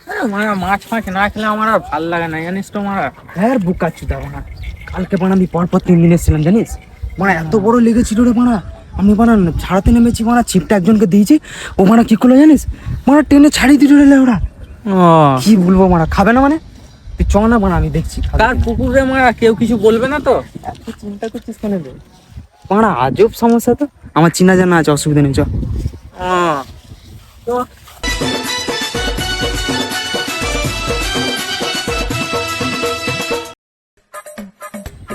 মাছ ফাছ না খেলে আমার আর ভাল লাগে না, জানিস তো মারা। হ্যাঁ বুকা চুদা বানা, কালকে বানা আমি পরপর 3 দিন এসেছিলাম জানিস, মানে এত বড় লেগেছিল রে বানা। আমি বানা ছাড়াতে নেমেছি, বানা ছিপটা একজনকে দিয়েছি, ও বানা কি করলো জানিস, মানে টেনে ছাড়িয়ে দিল রে ওরা। কি বলবো মারা, খাবে না মানে? তুই চ না বানা, আমি দেখছি তার পুকুরে মারা কেউ কিছু বলবে না তো? এত চিন্তা করছিস কেন রে বানা? আজব সমস্যা তো, আমার চিনা জানা আছে, অসুবিধা নেই, চ। তো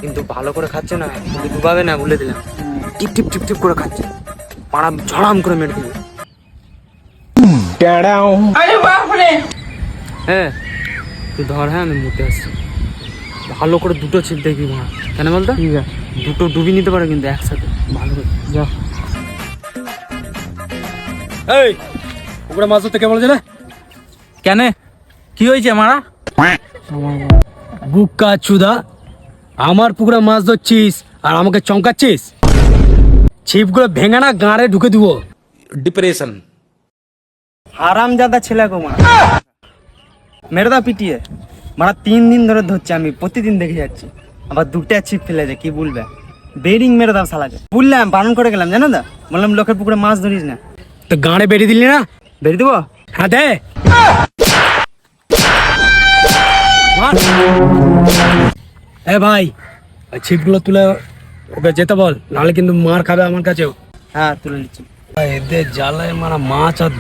কিন্তু ভালো করে খাচ্ছে না, ডুবাবে না বলে দিলাম। টিপ টিপ টিপ টিপ করে খাচ্ছে, পাড়া ঝড়াম করে মেরে দিবে। হ্যাঁ তুই ধর, হ্যাঁ আমি মুতে আসছি। ভালো করে দুটো ছিপ দেখবি মা, কেন বলতো? ঠিক আছে, দুটো ডুবি নিতে পারে কিন্তু একসাথে, ভালো করে যা। এই ওগুলো মাছ ধরতে কে বলেছে রে? কেন, কি হয়েছে মারা? বুকা চুদা, আমার পুকুরে মাছ ধরছিস আর আমাকে চমকাচ্ছিস? ছিপগুলো ভেঙে না গাঁড়ে ঢুকে দিব। डिप्रेशन। হারাম জাদা ছেলে গো মা, মেরে দাও পিটিয়ে। মানে 3 দিন ধরে ধরছি আমি, প্রতিদিন দেখে যাচ্ছি, আবার 2টা ছিপ ফেলেছে, কি বলবে। বেরিং মেরে দাও শালাকে, বললাম বারণ করে গেলাম জানো দা, বললাম লোকের পুকুরে মাছ ধরিস না। তো গাঁড়ে বেরিয়ে দিলি না? বেরিয়ে দেবো, হ্যাঁ দে। এ ভাই, ছিপগুলো তুলে ওকে যেতে বল, নাহলে কিন্তু মার খাবে আমার কাছেও। হ্যাঁ তুলে নিচ্ছি। এদের জ্বালায় মারা মাছ আর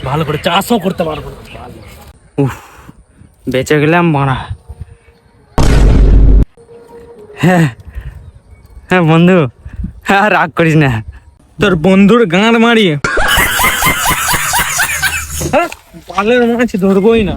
ভালো করে চাষও করতে পারবো না। উফ, বেঁচে গেলাম মারা। হ্যাঁ হ্যাঁ বন্ধু, হ্যাঁ রাগ করিস না। তোর বন্ধুর গাঁড় মারিয়ে পালের মাছ ধরবোই না।